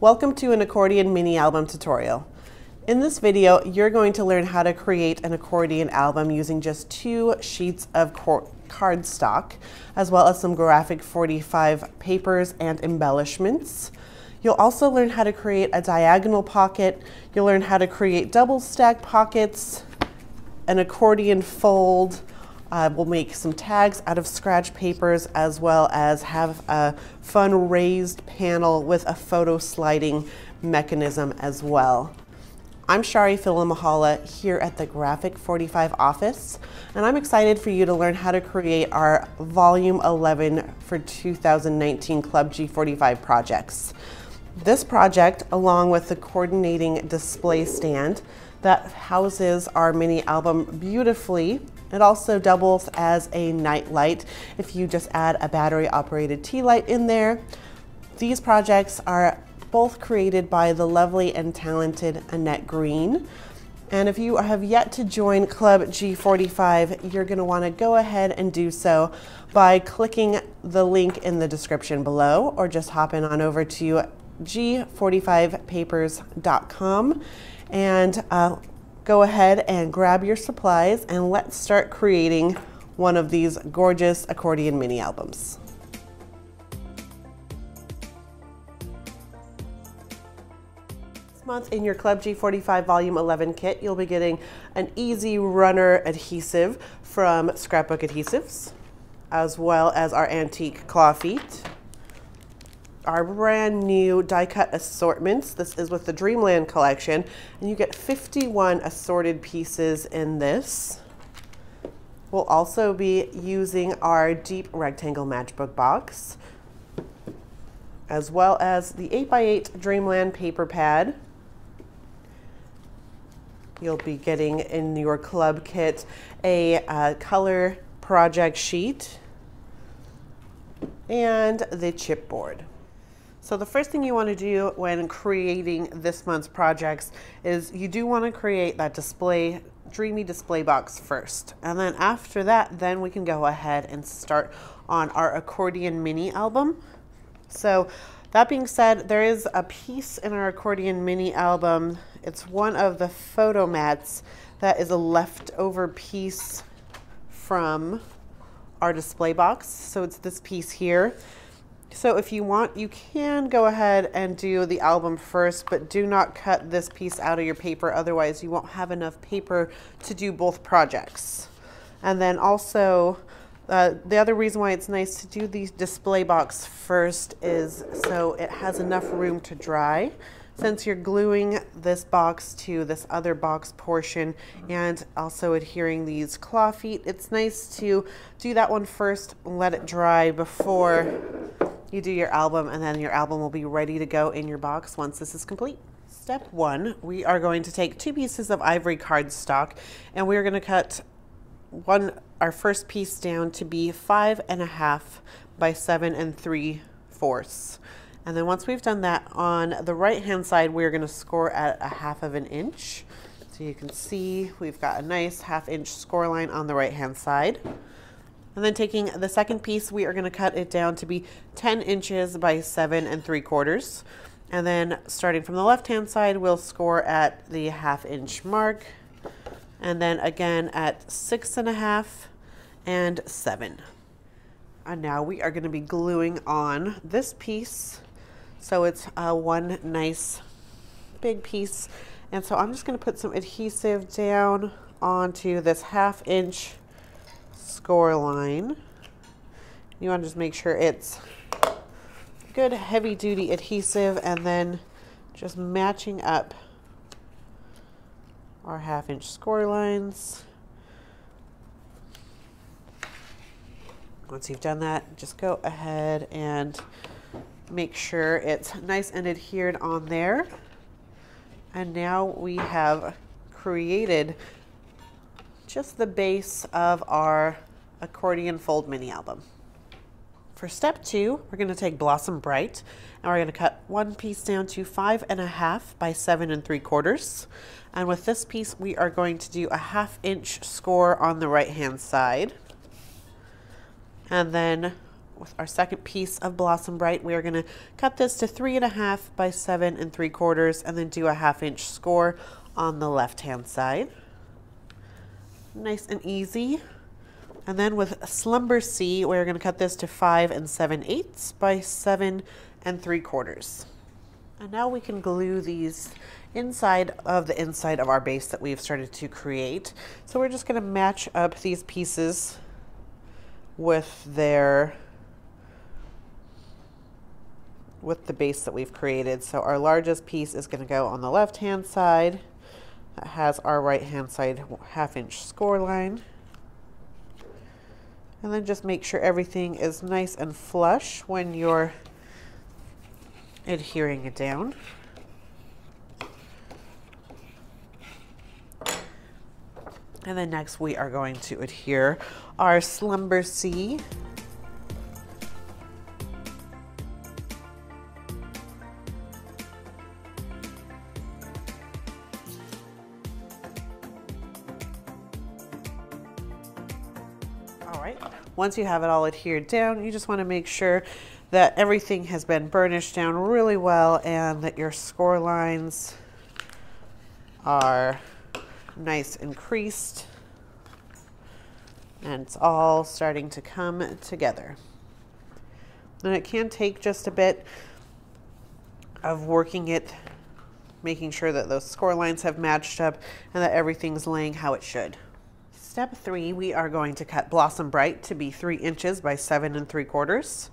Welcome to an accordion mini album tutorial. In this video, you're going to learn how to create an accordion album using just 2 sheets of cardstock, as well as some graphic 45 papers and embellishments. You'll also learn how to create a diagonal pocket. You'll learn how to create double stack pockets, an accordion fold. We'll make some tags out of scratch papers, as well as have a fun raised panel with a photo sliding mechanism as well. I'm Charee Filimoehala here at the Graphic 45 office, and I'm excited for you to learn how to create our Volume 11 for 2019 Club G45 projects. This project, along with the coordinating display stand that houses our mini album beautifully, it also doubles as a night light if you just add a battery operated tea light in there. These projects are both created by the lovely and talented Annette Green. And if you have yet to join Club G45, you're going to want to go ahead and do so by clicking the link in the description below, or just hopping on over to G45papers.com and go ahead and grab your supplies, and let's start creating one of these gorgeous accordion mini albums. This month in your Club G45 Volume 11 kit, you'll be getting an Easy Runner adhesive from Scrapbook Adhesives, as well as our antique claw feet, our brand new die cut assortments. This is with the Dreamland collection, and you get 51 assorted pieces in this. We'll also be using our deep rectangle matchbook box, as well as the 8x8 Dreamland paper pad. You'll be getting in your club kit a color project sheet and the chipboard. So the first thing you want to do when creating this month's projects is you do want to create that dreamy display box first. And then after that, then we can go ahead and start on our accordion mini album. So that being said, there is a piece in our accordion mini album. It's one of the photo mats that is a leftover piece from our display box. So it's this piece here. So if you want, you can go ahead and do the album first, but do not cut this piece out of your paper, otherwise you won't have enough paper to do both projects. And then also, the other reason why it's nice to do the display box first is so it has enough room to dry. Since you're gluing this box to this other box portion and also adhering these claw feet, it's nice to do that one first, let it dry before you do your album, and then your album will be ready to go in your box once this is complete. Step 1, we are going to take 2 pieces of ivory cardstock, and we're going to cut our first piece down to be 5.5 by 7 3/4. And then once we've done that, on the right hand side, we're going to score at 1/2 inch. So you can see we've got a nice 1/2 inch score line on the right hand side. And then taking the second piece, we are going to cut it down to be 10 inches by 7 3/4. And then starting from the left hand side, we'll score at the 1/2 inch mark. And then again at 6.5 and 7. And now we are going to be gluing on this piece. So it's one nice big piece. And so I'm just going to put some adhesive down onto this 1/2 inch score line. You want to just make sure it's good heavy duty adhesive, and then just matching up our 1/2 inch score lines. Once you've done that, just go ahead and make sure it's nice and adhered on there. And now we have created just the base of our accordion fold mini album. For step 2, we're going to take Blossom Bright, and we're going to cut one piece down to 5.5 by 7 3/4. And with this piece, we are going to do a 1/2 inch score on the right hand side. And then with our second piece of Blossom Bright, we are going to cut this to 3.5 by 7 3/4 and then do a 1/2 inch score on the left hand side. Nice and easy. And then with Slumber C, we're going to cut this to 5 7/8 by 7 3/4. And now we can glue these inside of our base that we've started to create. So we're just going to match up these pieces with the base that we've created. So our largest piece is going to go on the left hand side. That has our right hand side 1/2 inch score line. And then just make sure everything is nice and flush when you're adhering it down. And then next we are going to adhere our Slumber C. All right, once you have it all adhered down, you just want to make sure that everything has been burnished down really well and that your score lines are nice and creased and it's all starting to come together. And it can take just a bit of working it, making sure that those score lines have matched up and that everything's laying how it should. Step 3, we are going to cut Blossom Bright to be 3 inches by 7 3/4.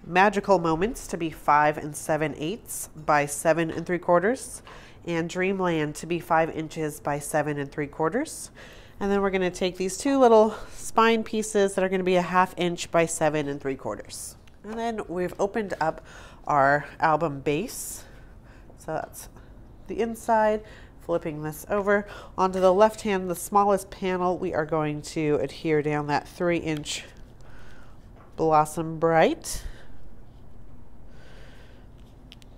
Magical Moments to be 5 7/8 by 7 3/4, and Dreamland to be 5 inches by 7 3/4. And then we're going to take these two little spine pieces that are going to be a 1/2 inch by 7 3/4. And then we've opened up our album base. So that's the inside. Flipping this over onto the left hand, the smallest panel, we are going to adhere down that 3 inch Blossom Bright.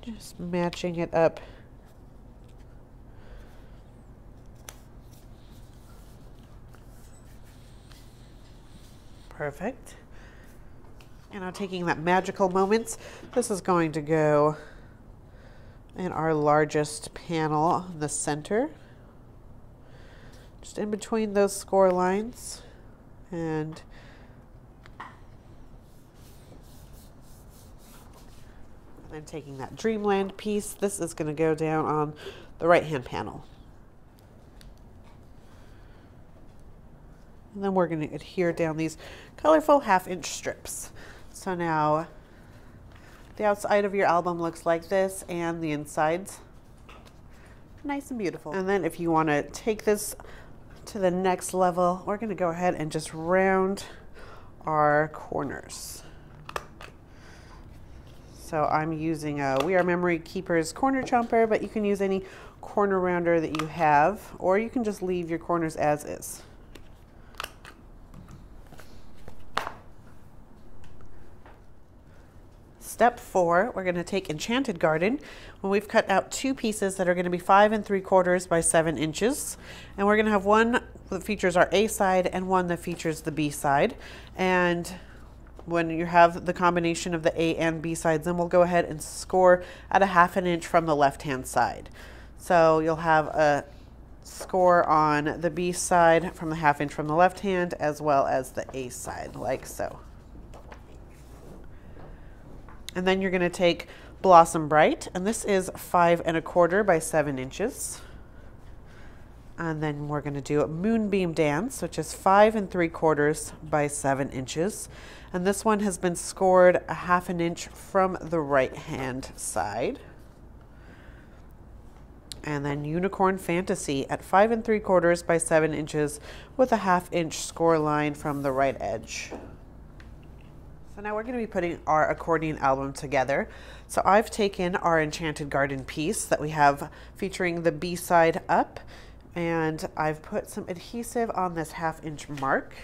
Just matching it up. Perfect. And now taking that Magical Moments, this is going to go in our largest panel in the center. Just in between those score lines. And then taking that Dreamland piece, this is going to go down on the right hand panel. And then we're going to adhere down these colorful 1/2 inch strips. So now the outside of your album looks like this and the insides nice and beautiful. And then if you want to take this to the next level, we're going to go ahead and just round our corners. So I'm using a We Are Memory Keepers corner chomper, but you can use any corner rounder that you have, or you can just leave your corners as is. Step 4, we're going to take Enchanted Garden when we've cut out 2 pieces that are going to be 5 3/4 by 7 inches. And we're going to have one that features our A side and one that features the B side. And when you have the combination of the A and B sides, then we'll go ahead and score at a 1/2 inch from the left hand side. So you'll have a score on the B side from the 1/2 inch from the left hand as well as the A side, like so. And then you're going to take Blossom Bright, and this is 5 1/4 by 7 inches. And then we're going to do a Moonbeam Dance, which is 5 3/4 by 7 inches. And this one has been scored a 1/2 inch from the right hand side. And then Unicorn Fantasy at 5 3/4 by 7 inches with a 1/2 inch score line from the right edge. So now we're going to be putting our accordion album together. So I've taken our Enchanted Garden piece that we have featuring the B side up, and I've put some adhesive on this 1/2 inch mark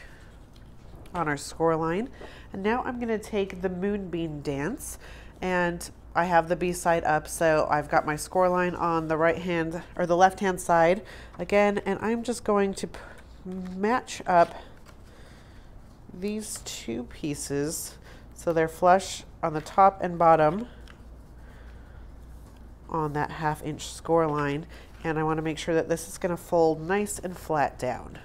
on our score line. And now I'm going to take the Moonbeam Dance, and I have the B side up, so I've got my score line on the right hand or the left hand side again, and I'm just going to match up these 2 pieces So they're flush on the top and bottom on that 1/2 inch score line. And I want to make sure that this is going to fold nice and flat down.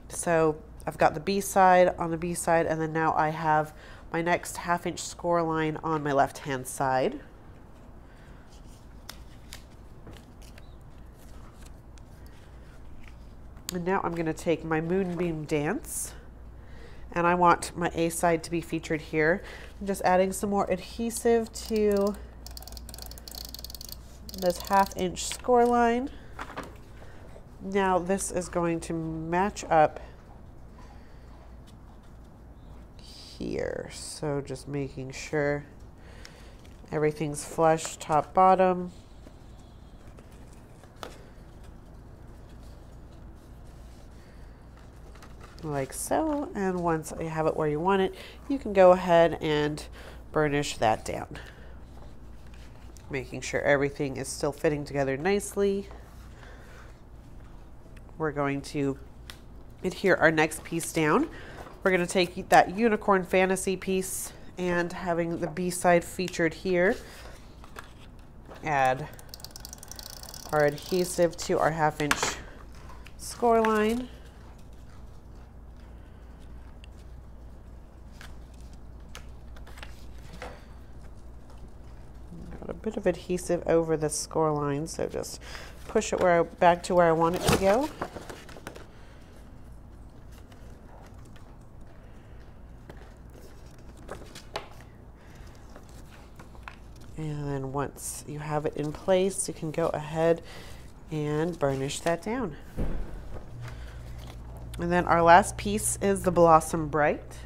So I've got the B side on the B side, and then now I have my next 1/2 inch score line on my left hand side. And now I'm going to take my Moonbeam Dance, and I want my A side to be featured here. I'm just adding some more adhesive to this 1/2 inch score line. Now this is going to match up here. So just making sure everything's flush top bottom. Like so. And once you have it where you want it, you can go ahead and burnish that down. Making sure everything is still fitting together nicely. We're going to adhere our next piece down. We're going to take that Unicorn Fantasy piece and having the B side featured here. Add our adhesive to our 1/2 inch score line. Got a bit of adhesive over the score line, so just push it back to where I want it to go. And then once you have it in place, you can go ahead and burnish that down. And then our last piece is the Blossom Bright.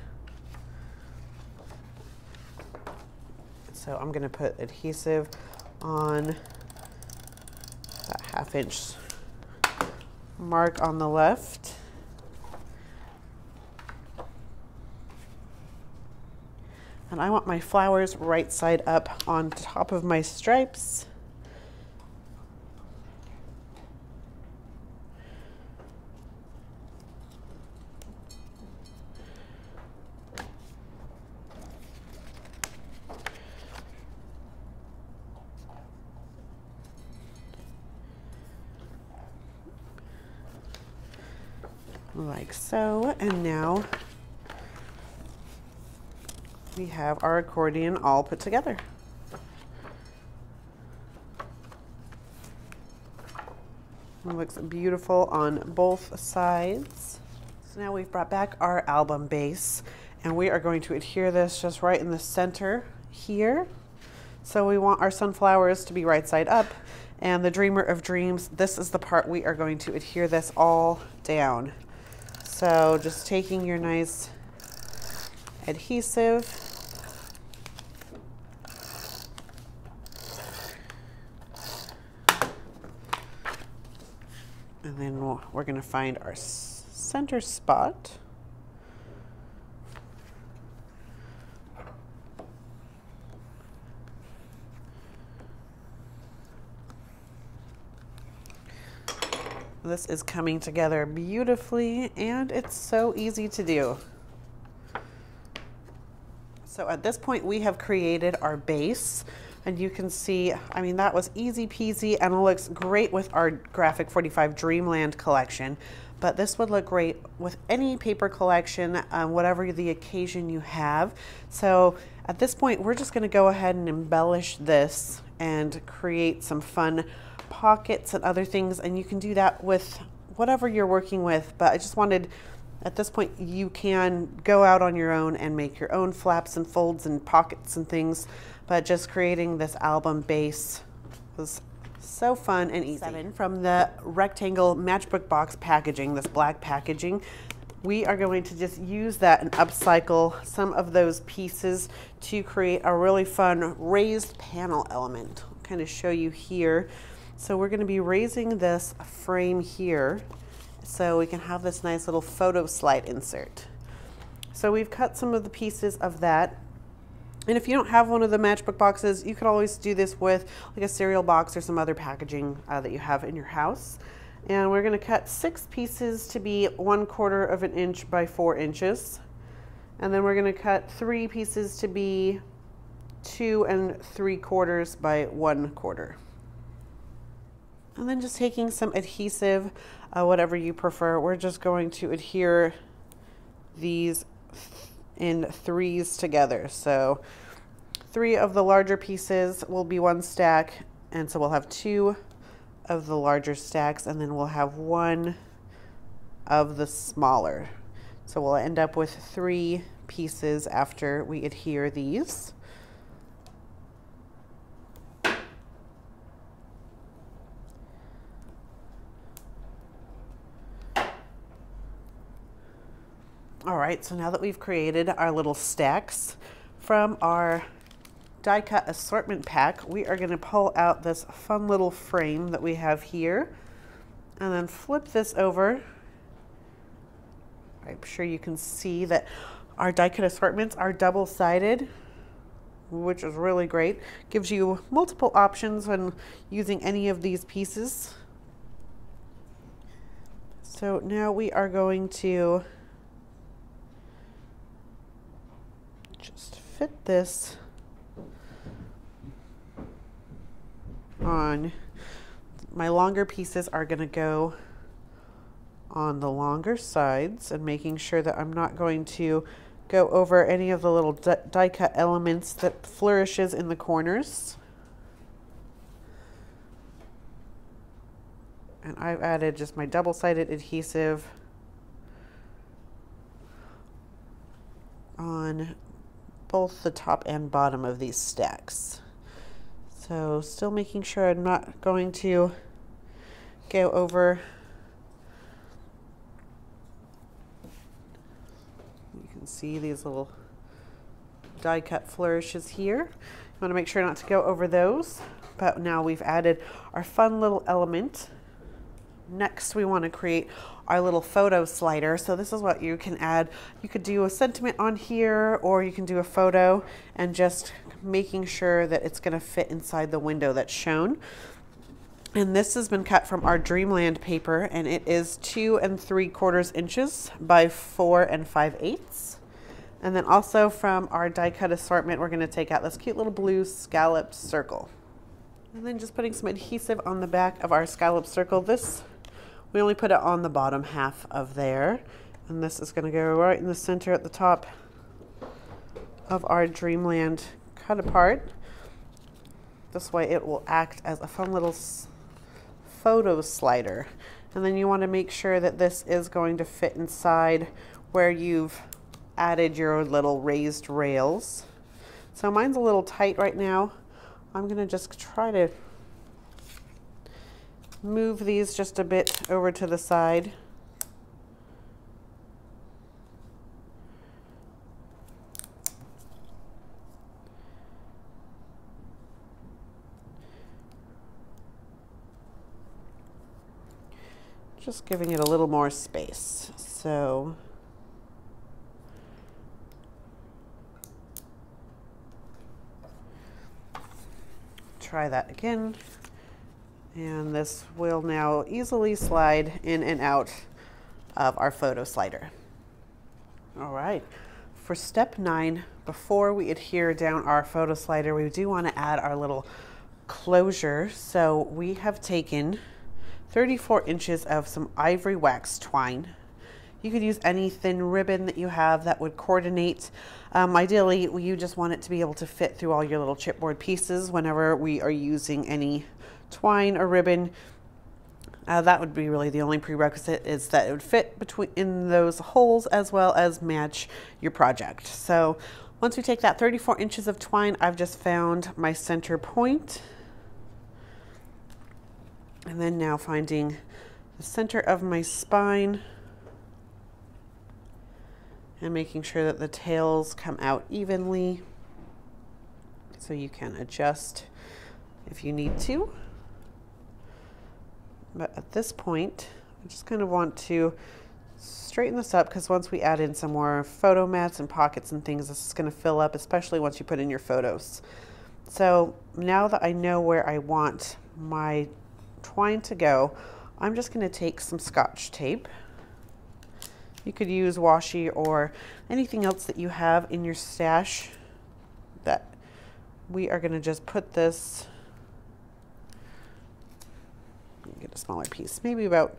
So I'm going to put adhesive on that 1/2 inch mark on the left. And I want my flowers right side up on top of my stripes. Like so. And now we have our accordion all put together. It looks beautiful on both sides. So now we've brought back our album base, and we are going to adhere this just right in the center here. So we want our sunflowers to be right side up, and the Dreamer of Dreams, this is the part we are going to adhere this all down. So just taking your nice adhesive, and then we're going to find our center spot. This is coming together beautifully, and it's so easy to do. So at this point we have created our base, and you can see, I mean, that was easy peasy, and it looks great with our Graphic 45 Dreamland collection, but this would look great with any paper collection, whatever the occasion you have. So at this point we're just going to go ahead and embellish this and create some fun pockets and other things, and you can do that with whatever you're working with. But I just wanted, at this point, you can go out on your own and make your own flaps and folds and pockets and things, but just creating this album base was so fun and easy. From the rectangle matchbook box packaging, this black packaging, we are going to just use that and upcycle some of those pieces to create a really fun raised panel element. I'll kind of show you here. So we're going to be raising this frame here so we can have this nice little photo slide insert. So we've cut some of the pieces of that. And if you don't have one of the matchbook boxes, you could always do this with like a cereal box or some other packaging that you have in your house. And we're going to cut 6 pieces to be 1/4 of an inch by 4 inches. And then we're going to cut 3 pieces to be 2 3/4 by 1/4. And then just taking some adhesive, whatever you prefer, we're just going to adhere these in 3s together. So 3 of the larger pieces will be 1 stack, and so we'll have 2 of the larger stacks, and then we'll have 1 of the smaller. So we'll end up with 3 pieces after we adhere these. All right, so now that we've created our little stacks from our die cut assortment pack, we are going to pull out this fun little frame that we have here and then flip this over. I'm sure you can see that our die cut assortments are double-sided, which is really great. Gives you multiple options when using any of these pieces. So now we are going to just fit this on. My longer pieces are going to go on the longer sides, and making sure that I'm not going to go over any of the little die cut elements that flourishes in the corners. And I've added just my double-sided adhesive on both the top and bottom of these stacks. So still making sure I'm not going to go over. You can see these little die cut flourishes here. You want to make sure not to go over those, but now we've added our fun little element. Next, we want to create our little photo slider. So this is what you can add. You could do a sentiment on here, or you can do a photo, and just making sure that it's going to fit inside the window that's shown. And this has been cut from our Dreamland paper, and it is 2 3/4 inches by 4 5/8. And then also from our die cut assortment, we're going to take out this cute little blue scalloped circle. And then just putting some adhesive on the back of our scalloped circle. This, we only put it on the bottom half of there. And this is going to go right in the center at the top of our Dreamland cut apart. This way it will act as a fun little photo slider. And then you want to make sure that this is going to fit inside where you've added your little raised rails. So mine's a little tight right now. I'm going to just try to move these just a bit over to the side. Just giving it a little more space. So try that again. And this will now easily slide in and out of our photo slider. All right, for step 9, before we adhere down our photo slider, we do want to add our little closure. So we have taken 34 inches of some ivory wax twine. You could use any thin ribbon that you have that would coordinate. Ideally, you just want it to be able to fit through all your little chipboard pieces whenever we are using any twine or ribbon. That would be really the only prerequisite, is that it would fit in those holes as well as match your project. So once we take that 34 inches of twine, I've just found my center point. And then now finding the center of my spine and making sure that the tails come out evenly, so you can adjust if you need to. But at this point, I just kind of want to straighten this up, because once we add in some more photo mats and pockets and things, this is going to fill up, especially once you put in your photos. So now that I know where I want my twine to go, I'm just going to take some Scotch tape. You could use washi or anything else that you have in your stash. That we are going to just put this, get a smaller piece, maybe about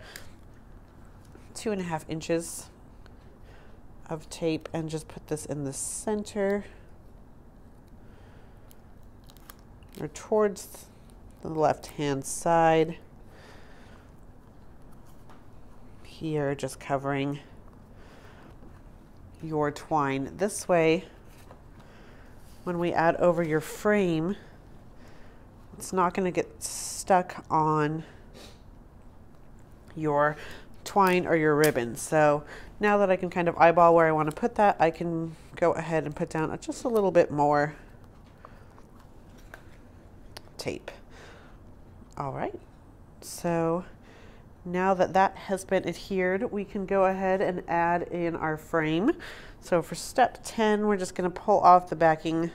2.5 inches of tape, and just put this in the center or towards the left hand side here, just covering your twine. This way, when we add over your frame, it's not going to get stuck on your twine or your ribbon. So now that I can kind of eyeball where I want to put that, I can go ahead and put down just a little bit more tape. All right, so now that that has been adhered, we can go ahead and add in our frame. So for step 10, we're just going to pull off the backing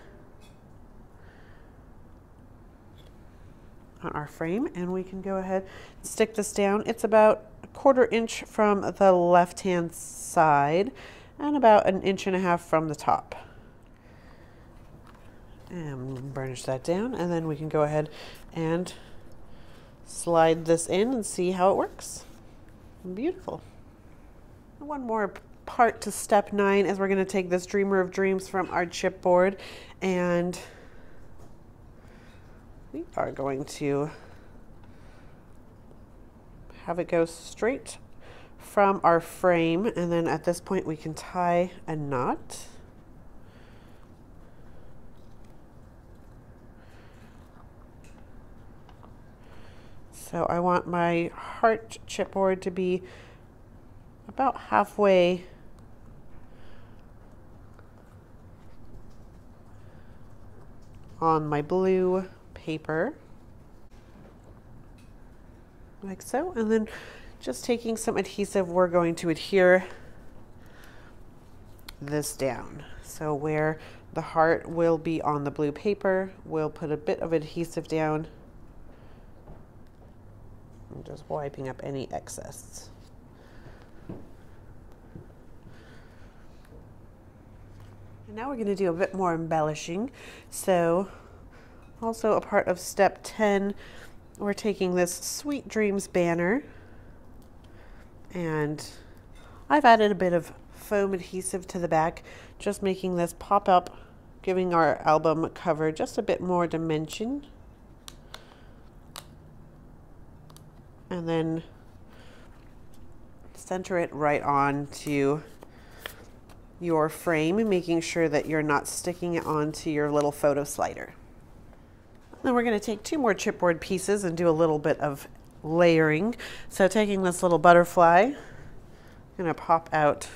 on our frame, and we can go ahead and stick this down. It's about 1/4 inch from the left hand side and about 1.5 inches from the top. And burnish that down, and then we can go ahead and slide this in and see how it works. Beautiful. One more part to step 9 is we're going to take this Dreamer of Dreams from our chipboard, and we are going to have it go straight from our frame, and then at this point we can tie a knot. So I want my heart chipboard to be about halfway on my blue paper, like so, and then just taking some adhesive, we're going to adhere this down. So where the heart will be on the blue paper, we'll put a bit of adhesive down. I'm just wiping up any excess. And now we're going to do a bit more embellishing. So also a part of step 10, we're taking this Sweet Dreams banner, and I've added a bit of foam adhesive to the back, just making this pop up, giving our album cover just a bit more dimension. And then center it right on to your frame, making sure that you're not sticking it onto your little photo slider. Then we're going to take 2 more chipboard pieces and do a little bit of layering. So taking this little butterfly, I'm going to pop out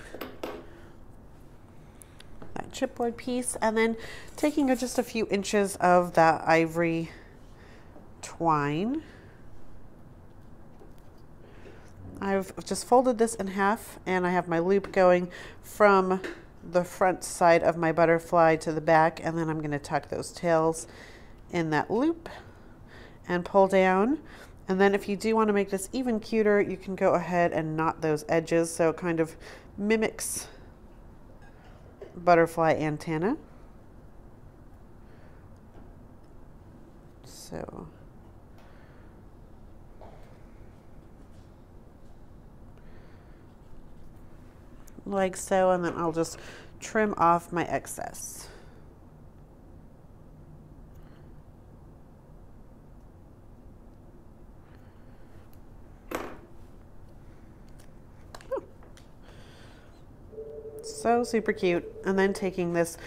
that chipboard piece, and then taking just a few inches of that ivory twine. I've just folded this in half, and I have my loop going from the front side of my butterfly to the back, and then I'm going to tuck those tails in that loop and pull down. And then if you do want to make this even cuter, you can go ahead and knot those edges so it kind of mimics butterfly antenna. So like so, and then I'll just trim off my excess. So super cute. And then taking this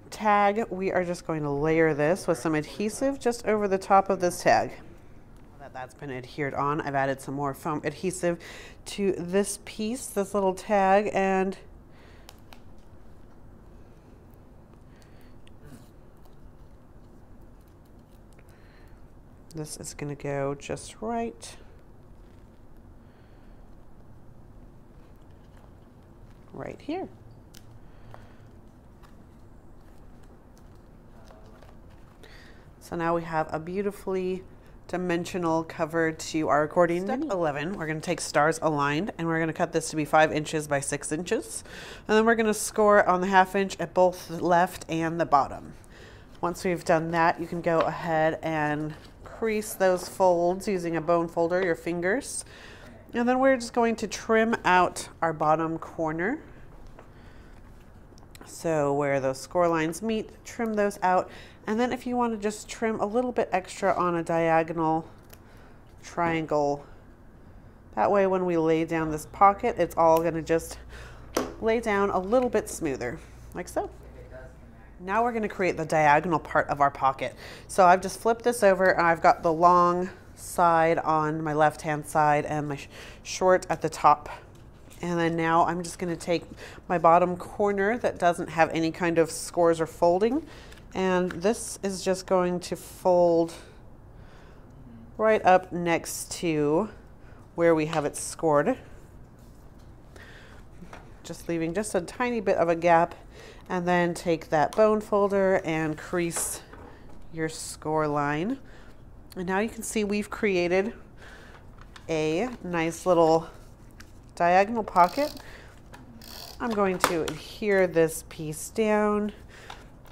tag, we are just going to layer this with some adhesive just over the top of this tag. That's been adhered on, I've added some more foam adhesive to this piece, this little tag, and this is going to go just right here. So now we have a beautifully dimensional cover to our accordion. Step 11, we're going to take stars aligned and we're going to cut this to be 5 inches by 6 inches. And then we're going to score on the 1/2 inch at both the left and the bottom. Once we've done that, you can go ahead and crease those folds using a bone folder, your fingers. And then we're just going to trim out our bottom corner. So where those score lines meet, trim those out. And then if you want to just trim a little bit extra on a diagonal triangle, that way when we lay down this pocket, it's all going to just lay down a little bit smoother, like so. Now we're going to create the diagonal part of our pocket. So I've just flipped this over and I've got the long side on my left-hand side and my short at the top. And then now I'm just going to take my bottom corner that doesn't have any kind of scores or folding, and this is just going to fold right up next to where we have it scored. Just leaving just a tiny bit of a gap, and then take that bone folder and crease your score line. And now you can see we've created a nice little diagonal pocket. I'm going to adhere this piece down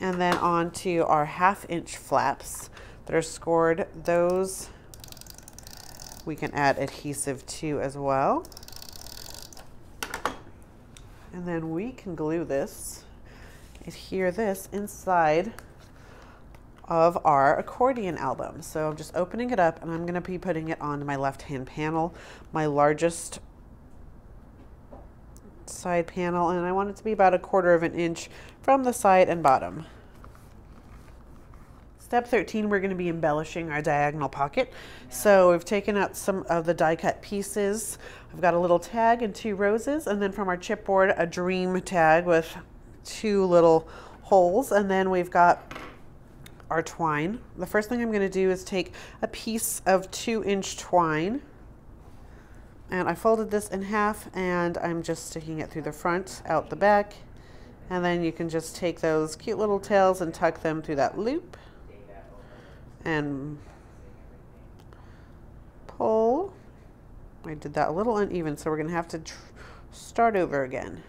and then onto our 1/2 inch flaps that are scored. Those we can add adhesive to as well. And then we can glue this, adhere this inside of our accordion album. So I'm just opening it up and I'm going to be putting it onto my left-hand panel, my largest side panel, and I want it to be about 1/4 inch from the side and bottom. Step 13, we're going to be embellishing our diagonal pocket. So we've taken out some of the die cut pieces. I've got a little tag and 2 roses, and then from our chipboard, a dream tag with 2 little holes, and then we've got our twine. The first thing I'm going to do is take a piece of 2-inch twine, and I folded this in half and I'm just sticking it through the front, out the back, and then you can just take those cute little tails and tuck them through that loop and pull. I did that a little uneven, so we're going to have to start over again.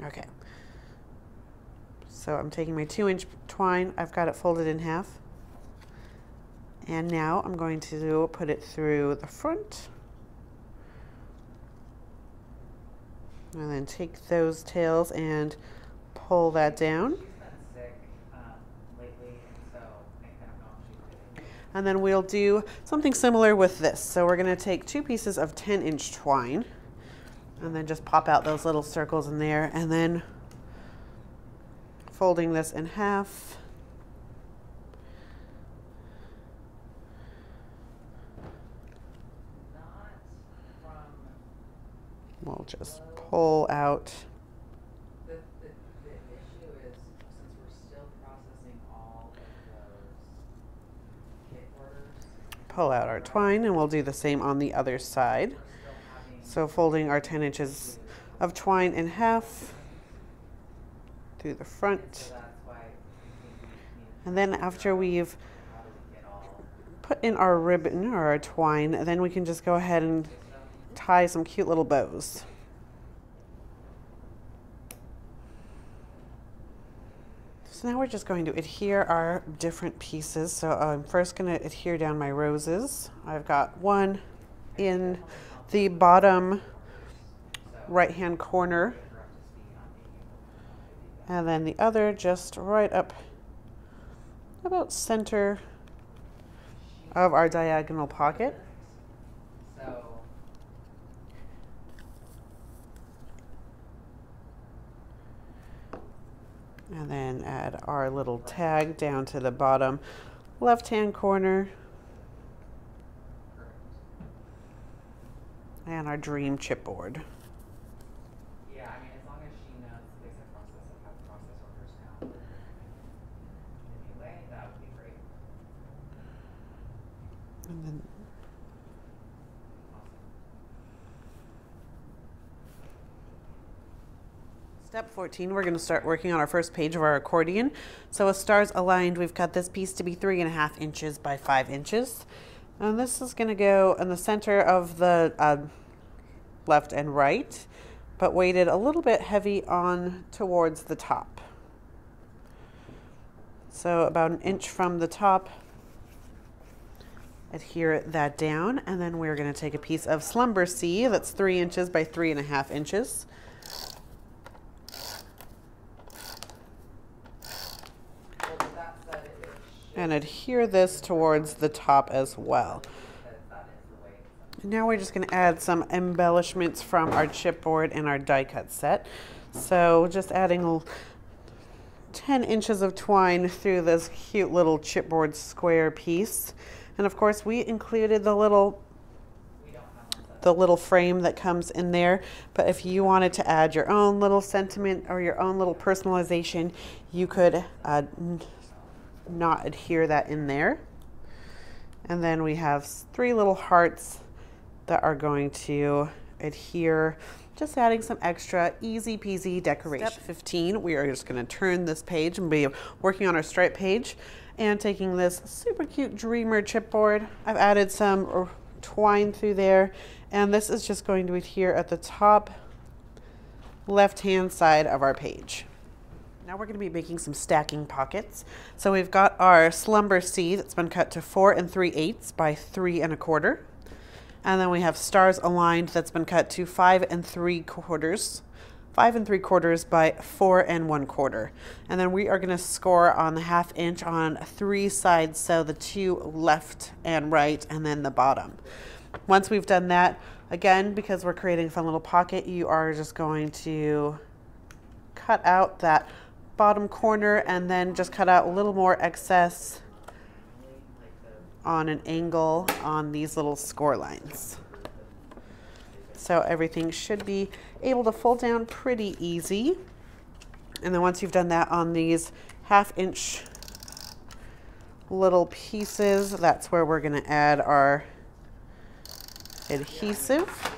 Okay, so I'm taking my 2-inch twine, I've got it folded in half. And now I'm going to put it through the front. And then take those tails and pull that down. And then we'll do something similar with this. So we're going to take 2 pieces of 10-inch twine and then just pop out those little circles in there, and then folding this in half. We'll just pull out. The issue is, since we're still processing all of those kit orders, pull out our twine, and we'll do the same on the other side. So folding our 10 inches of twine in half through the front. And then after we've put in our ribbon or our twine, then we can just go ahead and tie some cute little bows. So now we're just going to adhere our different pieces. So I'm first going to adhere down my roses. I've got one in the bottom right-hand corner, and then the other just right up about center of our diagonal pocket. And then add our little tag down to the bottom left-hand corner. And our dream chipboard. Yeah, I mean, as long as she knows the basic process of how to process orders now in a new way, that would be great. And then Step 14, we're going to start working on our first page of our accordion. So with stars aligned, we've got this piece to be 3.5 inches by 5 inches. And this is going to go in the center of the left and right, but weighted a little bit heavy on towards the top. So about 1 inch from the top, adhere that down, and then we're going to take a piece of Slumber C that's 3 inches by 3.5 inches. And adhere this towards the top as well. Now we're just going to add some embellishments from our chipboard and our die cut set. So just adding 10 inches of twine through this cute little chipboard square piece. And of course we included the little frame that comes in there, but if you wanted to add your own little sentiment or your own little personalization, you could not adhere that in there. And then we have 3 little hearts that are going to adhere, just adding some extra easy peasy decoration. Step 15, we are just going to turn this page and be working on our stripe page and taking this super cute Dreamer chipboard. I've added some twine through there, and this is just going to adhere at the top left hand side of our page. Now we're going to be making some stacking pockets. So we've got our Slumber C that's been cut to 4 3/8 by 3 1/4. And then we have stars aligned that's been cut to 5 3/4 by 4 1/4. And then we are going to score on the 1/2 inch on 3 sides, so the 2 left and right, and then the bottom. Once we've done that, again, because we're creating a fun little pocket, you are just going to cut out that bottom corner and then just cut out a little more excess on an angle on these little score lines. So everything should be able to fold down pretty easy. And then once you've done that on these 1/2 inch little pieces, that's where we're going to add our adhesive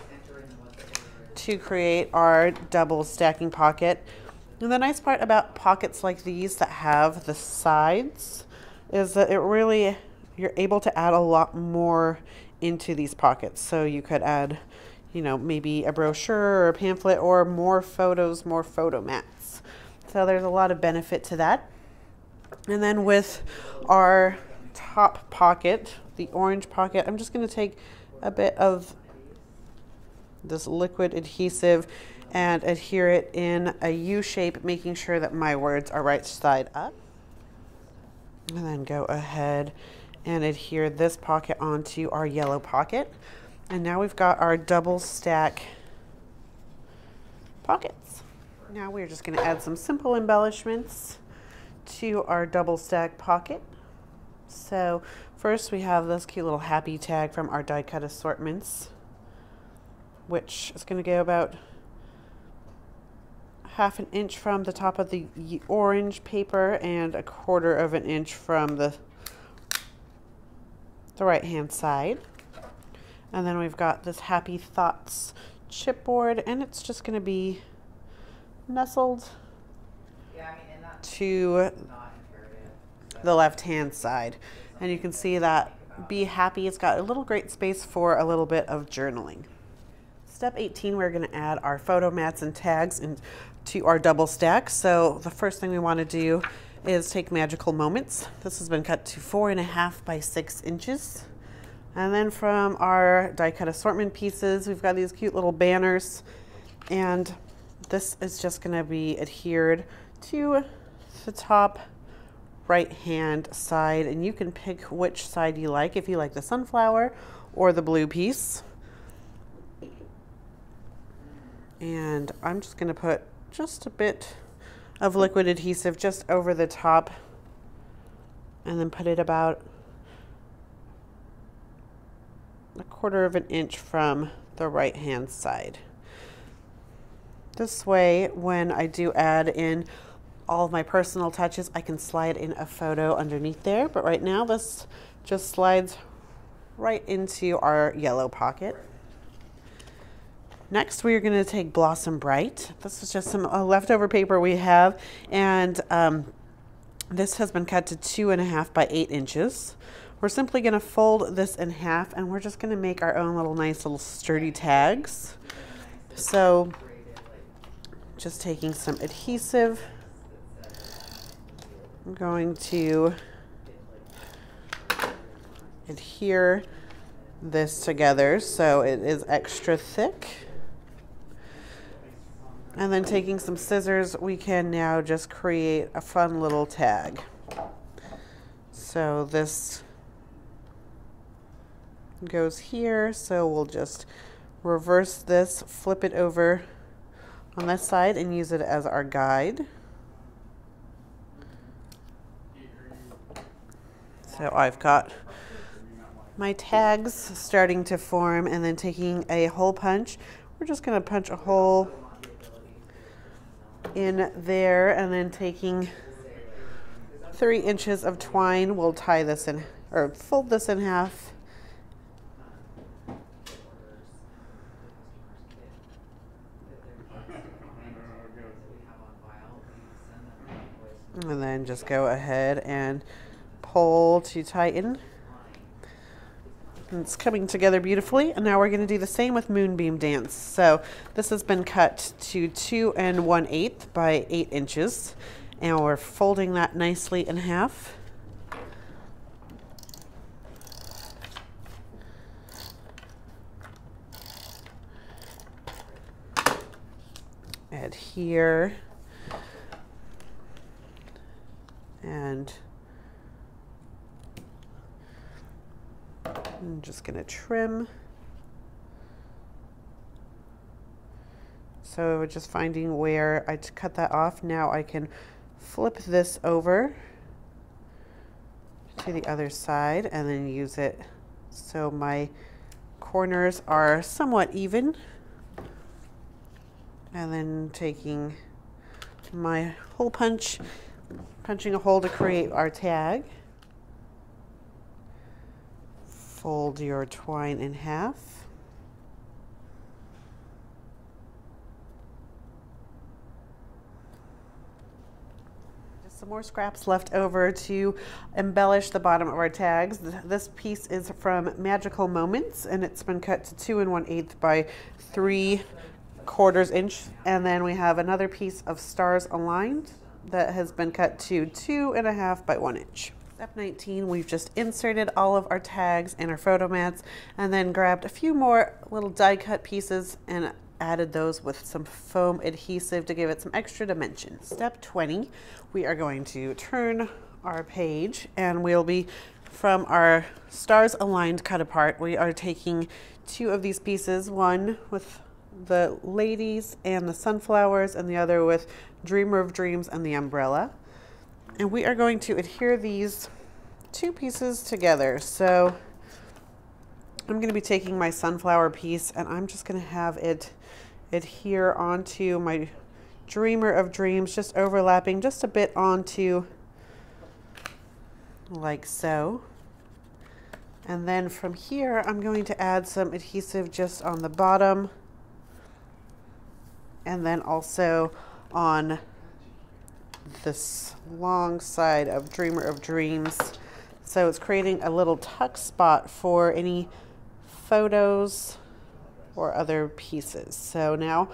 to create our double stacking pocket. And the nice part about pockets like these that have the sides is that you're able to add a lot more into these pockets. So you could add, you know, maybe a brochure or a pamphlet or more photos, more photo mats. So there's a lot of benefit to that. And then with our top pocket, the orange pocket, I'm just going to take a bit of this liquid adhesive and adhere it in a U shape, making sure that my words are right side up. And then go ahead and adhere this pocket onto our yellow pocket. And now we've got our double stack pockets. Now we're just going to add some simple embellishments to our double stack pocket. So first we have this cute little happy tag from our die cut assortments, which is going to go about 1/2 inch from the top of the orange paper and 1/4 inch from the right hand side. And then we've got this Happy Thoughts chipboard, and it's just going to be nestled to the left hand side. And you can see that Be Happy, it's got a little great space for a little bit of journaling. Step 18, we're going to add our photo mats and tags into our double stack. So the first thing we want to do is take Magical Moments. This has been cut to 4 1/2 by 6 inches. And then from our die cut assortment pieces, we've got these cute little banners, and this is just going to be adhered to the top right hand side, and you can pick which side you like, if you like the sunflower or the blue piece. And I'm just going to put just a bit of liquid adhesive just over the top, and then put it about 1/4 inch from the right hand side. This way, when I do add in all of my personal touches, I can slide in a photo underneath there. But right now, this just slides right into our yellow pocket. Next, we are going to take Blossom Bright. This is just some leftover paper we have, and this has been cut to 2.5 by 8 inches. We're simply going to fold this in half, and we're just going to make our own little nice little sturdy tags. So just taking some adhesive, I'm going to adhere this together so it is extra thick. And then taking some scissors, we can now just create a fun little tag. So this goes here, so we'll just reverse this, flip it over on this side and use it as our guide. So I've got my tags starting to form, and then taking a hole punch, we're just going to punch a hole in there, and then taking 3 inches of twine, we'll tie this in, or fold this in half. And then just go ahead and pull to tighten. And it's coming together beautifully. And now we're going to do the same with Moonbeam Dance. So this has been cut to 2 1/8 by 8 inches. And we're folding that nicely in half. Adhere. And I'm just going to trim. So we're just finding where I cut that off. Now I can flip this over to the other side and then use it so my corners are somewhat even. And then taking my hole punch, punching a hole to create our tag. Fold your twine in half. Just some more scraps left over to embellish the bottom of our tags. This piece is from Magical Moments, and it's been cut to 2 1/8 by 3/4 inch. And then we have another piece of Stars Aligned that has been cut to 2.5 by 1 inch. Step 19, we've just inserted all of our tags and our photo mats, and then grabbed a few more little die cut pieces and added those with some foam adhesive to give it some extra dimension. Step 20, we are going to turn our page, and we'll be, from our Stars Aligned cut apart, we are taking 2 of these pieces, one with the ladies and the sunflowers, and the other with Dreamer of Dreams and the umbrella. And we are going to adhere these 2 pieces together. So I'm going to be taking my sunflower piece, and I'm just going to have it adhere onto my Dreamer of Dreams, just overlapping just a bit onto, like so. And then from here, I'm going to add some adhesive just on the bottom, and then also on this long side of Dreamer of Dreams. So it's creating a little tuck spot for any photos or other pieces. So now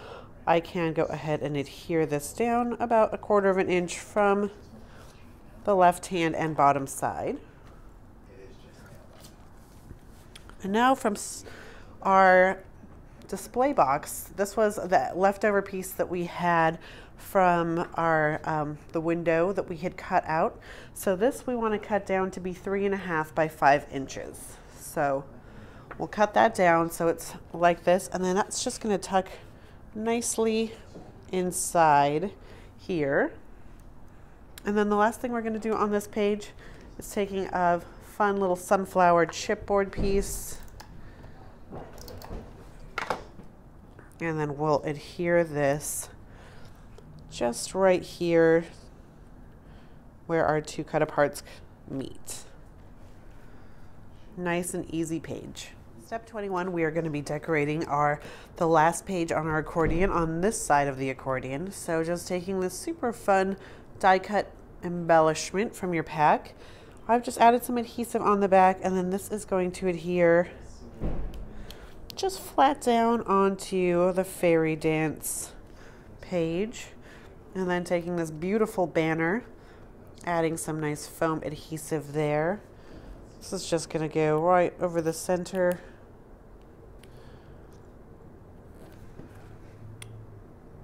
I can go ahead and adhere this down about 1/4 inch from the left hand and bottom side. And now from our display box, this was the leftover piece that we had from our the window that we had cut out. So this we want to cut down to be 3.5 by 5 inches. So we'll cut that down so it's like this, and then that's just going to tuck nicely inside here. And then the last thing we're going to do on this page is taking a fun little sunflower chipboard piece, and then we'll adhere this just right here where our 2 cut aparts meet. Nice and easy page. Step 21, we are going to be decorating the last page on our accordion on this side of the accordion. So just taking this super fun die cut embellishment from your pack. I've just added some adhesive on the back, and then this is going to adhere just flat down onto the fairy dance page. And then taking this beautiful banner, adding some nice foam adhesive there. This is just going to go right over the center.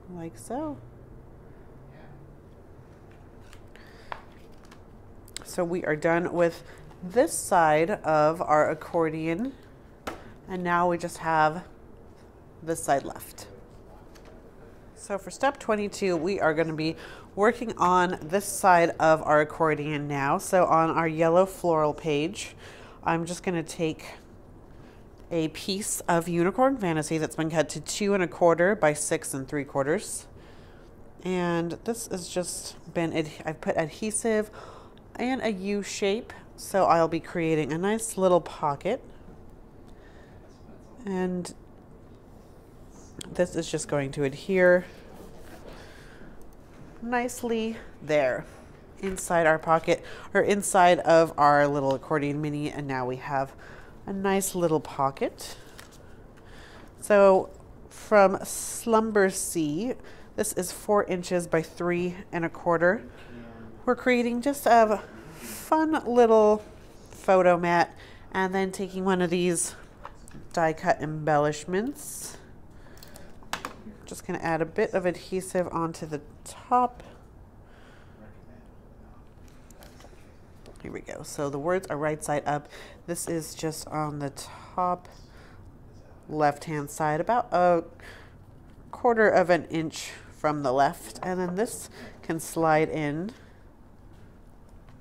Like so. So we are done with this side of our accordion, and now we just have this side left. So for step 22, we are going to be working on this side of our accordion now. So on our yellow floral page, I'm just going to take a piece of Unicorn Fantasy that's been cut to 2 1/4 by 6 3/4. And this has just been, I've put adhesive and a U shape. So I'll be creating a nice little pocket. And this is just going to adhere nicely there inside our pocket, or inside of our little accordion mini. And now we have a nice little pocket. So from Slumber C, this is 4 inches by 3 1/4. We're creating just a fun little photo mat, and then taking one of these die cut embellishments. Just going to add a bit of adhesive onto the top. Here we go. So the words are right side up. This is just on the top left-hand side, about 1/4 of an inch from the left. And then this can slide in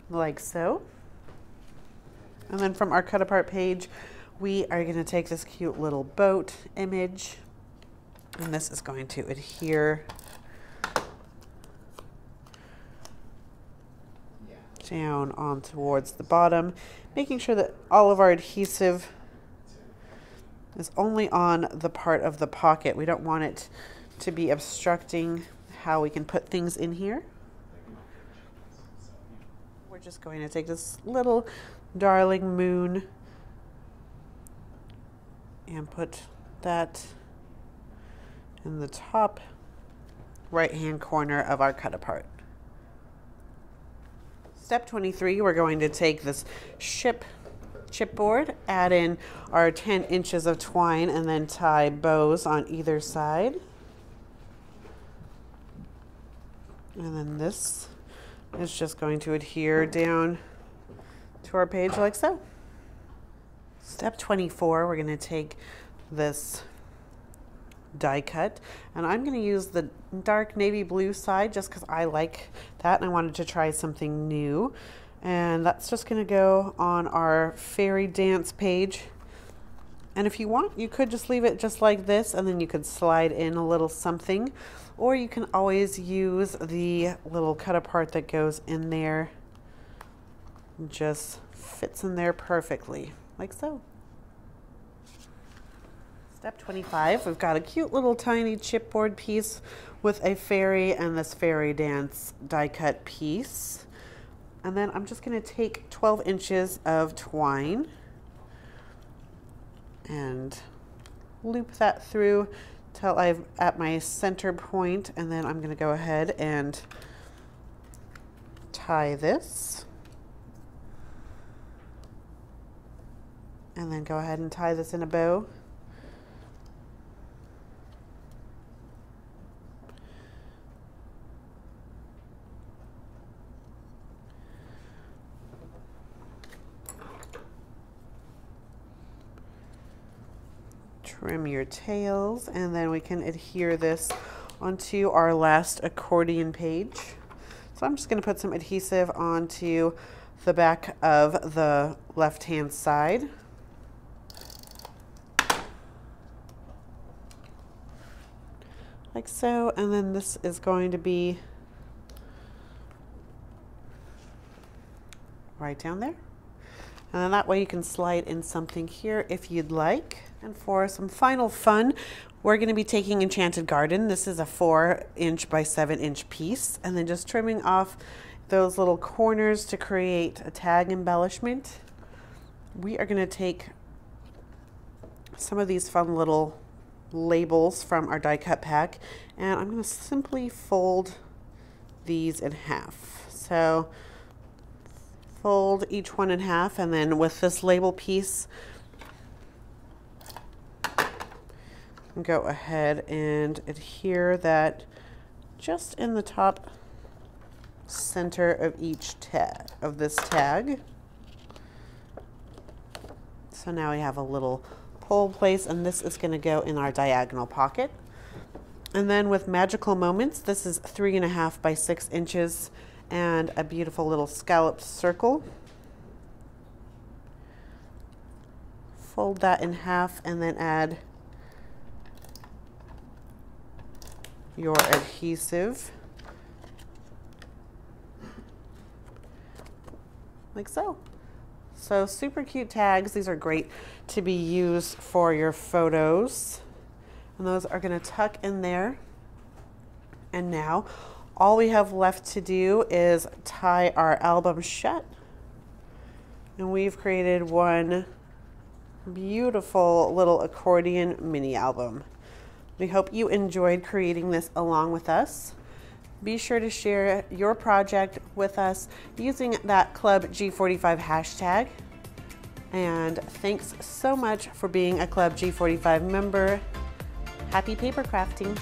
like so. And then from our cut apart page, we are going to take this cute little boat image, and this is going to adhere down on towards the bottom, making sure that all of our adhesive is only on the part of the pocket. We don't want it to be obstructing how we can put things in here. We're just going to take this little darling moon and put that in the top right-hand corner of our cut apart. Step 23, we're going to take this chipboard, add in our 10 inches of twine, and then tie bows on either side. And then this is just going to adhere down to our page like so. Step 24, we're going to take this die cut, and I'm going to use the dark navy blue side just because I like that and I wanted to try something new. And that's just going to go on our fairy dance page. And if you want, you could just leave it just like this, and then you could slide in a little something, or you can always use the little cut apart that goes in there. It just fits in there perfectly, like so. Step 25, we've got a cute little tiny chipboard piece with a fairy and this fairy dance die cut piece. And then I'm just going to take 12 inches of twine and loop that through till I'm at my center point, and then I'm going to go ahead and tie this. And then go ahead and tie this in a bow. Trim your tails, and then we can adhere this onto our last accordion page. So I'm just going to put some adhesive onto the back of the left-hand side. Like so, and then this is going to be right down there. And then that way you can slide in something here if you'd like. And for some final fun, we're going to be taking Enchanted Garden. This is a 4" by 7" piece, and then just trimming off those little corners to create a tag embellishment. We are going to take some of these fun little labels from our die cut pack, and I'm going to simply fold these in half. So fold each one in half, and then with this label piece, go ahead and adhere that just in the top center of each tag of this tag. So now we have a little pull place, and this is going to go in our diagonal pocket. And then with Magical Moments, this is 3.5 by 6 inches and a beautiful little scalloped circle. Fold that in half and then add your adhesive, like so. So super cute tags. These are great to be used for your photos. And those are going to tuck in there. And now all we have left to do is tie our album shut. And we've created one beautiful little accordion mini album. We hope you enjoyed creating this along with us. Be sure to share your project with us using that Club G45 hashtag. And thanks so much for being a Club G45 member. Happy paper crafting.